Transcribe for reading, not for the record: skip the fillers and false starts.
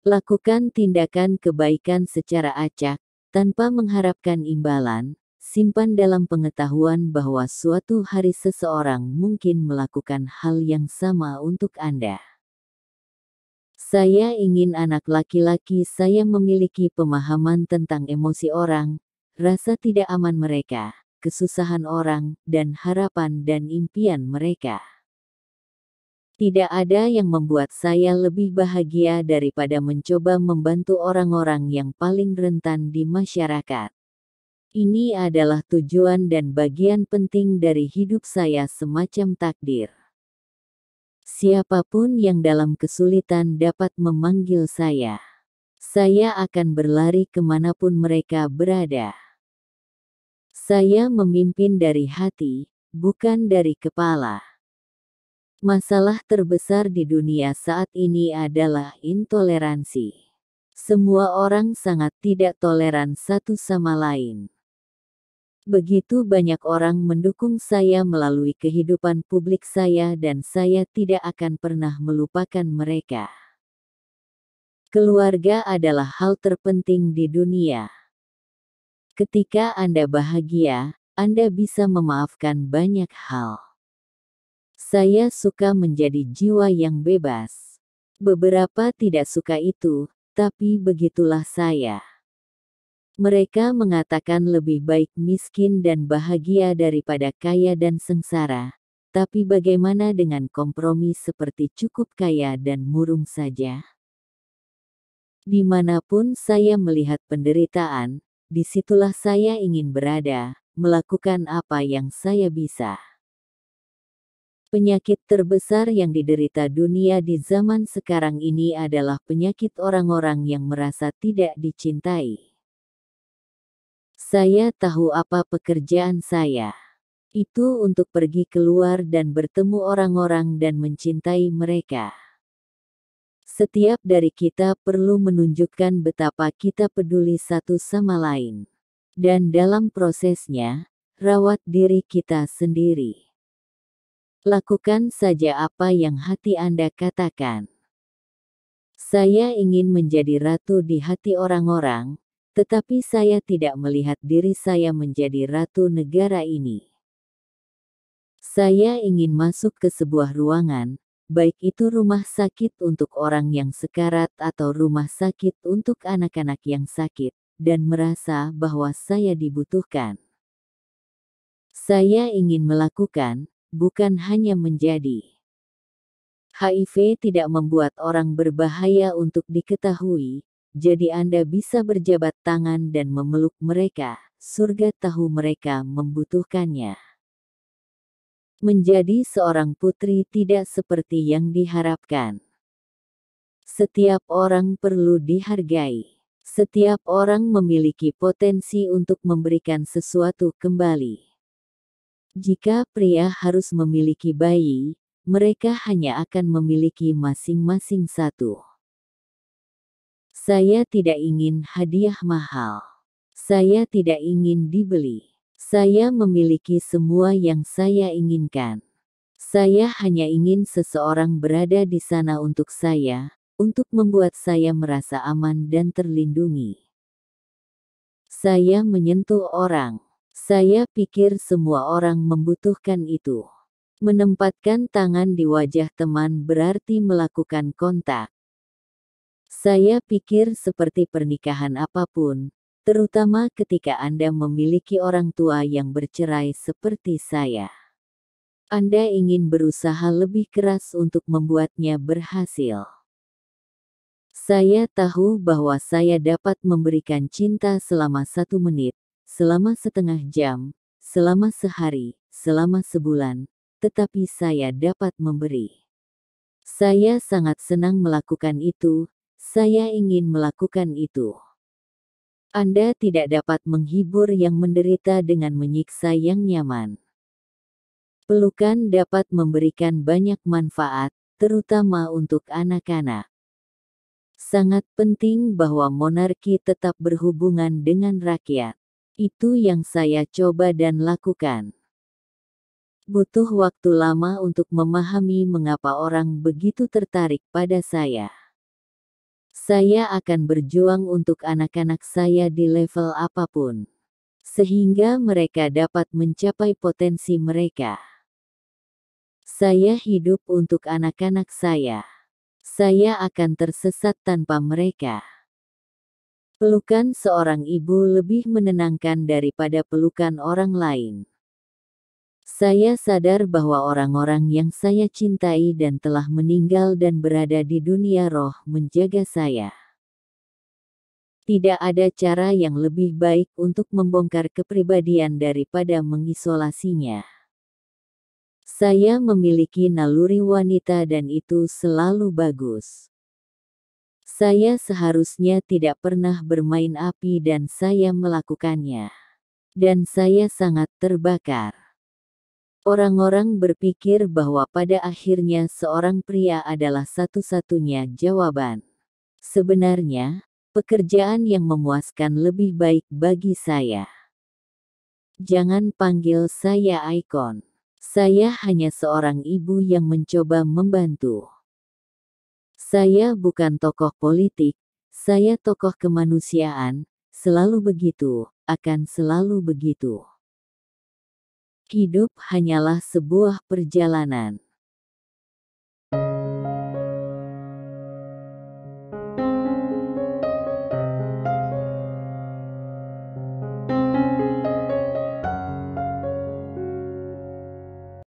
Lakukan tindakan kebaikan secara acak, tanpa mengharapkan imbalan. Simpan dalam pengetahuan bahwa suatu hari seseorang mungkin melakukan hal yang sama untuk Anda. Saya ingin anak laki-laki saya memiliki pemahaman tentang emosi orang, rasa tidak aman mereka, kesusahan orang, dan harapan dan impian mereka. Tidak ada yang membuat saya lebih bahagia daripada mencoba membantu orang-orang yang paling rentan di masyarakat. Ini adalah tujuan dan bagian penting dari hidup saya semacam takdir. Siapapun yang dalam kesulitan dapat memanggil saya. Saya akan berlari kemanapun mereka berada. Saya memimpin dari hati, bukan dari kepala. Masalah terbesar di dunia saat ini adalah intoleransi. Semua orang sangat tidak toleran satu sama lain. Begitu banyak orang mendukung saya melalui kehidupan publik saya dan saya tidak akan pernah melupakan mereka. Keluarga adalah hal terpenting di dunia. Ketika Anda bahagia, Anda bisa memaafkan banyak hal. Saya suka menjadi jiwa yang bebas. Beberapa tidak suka itu, tapi begitulah saya. Mereka mengatakan lebih baik miskin dan bahagia daripada kaya dan sengsara. Tapi bagaimana dengan kompromi seperti cukup kaya dan murung saja? Dimanapun saya melihat penderitaan, disitulah saya ingin berada, melakukan apa yang saya bisa. Penyakit terbesar yang diderita dunia di zaman sekarang ini adalah penyakit orang-orang yang merasa tidak dicintai. Saya tahu apa pekerjaan saya. Itu untuk pergi keluar dan bertemu orang-orang dan mencintai mereka. Setiap dari kita perlu menunjukkan betapa kita peduli satu sama lain. Dan dalam prosesnya, rawat diri kita sendiri. Lakukan saja apa yang hati Anda katakan. Saya ingin menjadi ratu di hati orang-orang, tetapi saya tidak melihat diri saya menjadi ratu negara ini. Saya ingin masuk ke sebuah ruangan, baik itu rumah sakit untuk orang yang sekarat atau rumah sakit untuk anak-anak yang sakit, dan merasa bahwa saya dibutuhkan. Saya ingin melakukan, bukan hanya menjadi. HIV tidak membuat orang berbahaya untuk diketahui, jadi Anda bisa berjabat tangan dan memeluk mereka, surga tahu mereka membutuhkannya. Menjadi seorang putri tidak seperti yang diharapkan. Setiap orang perlu dihargai. Setiap orang memiliki potensi untuk memberikan sesuatu kembali. Jika pria harus memiliki bayi, mereka hanya akan memiliki masing-masing satu. Saya tidak ingin hadiah mahal. Saya tidak ingin dibeli. Saya memiliki semua yang saya inginkan. Saya hanya ingin seseorang berada di sana untuk saya, untuk membuat saya merasa aman dan terlindungi. Saya menyentuh orang. Saya pikir semua orang membutuhkan itu. Menempatkan tangan di wajah teman berarti melakukan kontak. Saya pikir seperti pernikahan apapun, terutama ketika Anda memiliki orang tua yang bercerai seperti saya. Anda ingin berusaha lebih keras untuk membuatnya berhasil. Saya tahu bahwa saya dapat memberikan cinta selama 1 menit, selama setengah jam, selama sehari, selama sebulan, tetapi saya dapat memberi. Saya sangat senang melakukan itu, saya ingin melakukan itu. Anda tidak dapat menghibur yang menderita dengan menyiksa yang nyaman. Pelukan dapat memberikan banyak manfaat, terutama untuk anak-anak. Sangat penting bahwa monarki tetap berhubungan dengan rakyat. Itu yang saya coba dan lakukan. Butuh waktu lama untuk memahami mengapa orang begitu tertarik pada saya. Saya akan berjuang untuk anak-anak saya di level apapun, sehingga mereka dapat mencapai potensi mereka. Saya hidup untuk anak-anak saya. Saya akan tersesat tanpa mereka. Pelukan seorang ibu lebih menenangkan daripada pelukan orang lain. Saya sadar bahwa orang-orang yang saya cintai dan telah meninggal dan berada di dunia roh menjaga saya. Tidak ada cara yang lebih baik untuk membongkar kepribadian daripada mengisolasinya. Saya memiliki naluri wanita dan itu selalu bagus. Saya seharusnya tidak pernah bermain api dan saya melakukannya. Dan saya sangat terbakar. Orang-orang berpikir bahwa pada akhirnya seorang pria adalah satu-satunya jawaban. Sebenarnya, pekerjaan yang memuaskan lebih baik bagi saya. Jangan panggil saya ikon. Saya hanya seorang ibu yang mencoba membantu. Saya bukan tokoh politik, saya tokoh kemanusiaan, selalu begitu, akan selalu begitu. Hidup hanyalah sebuah perjalanan.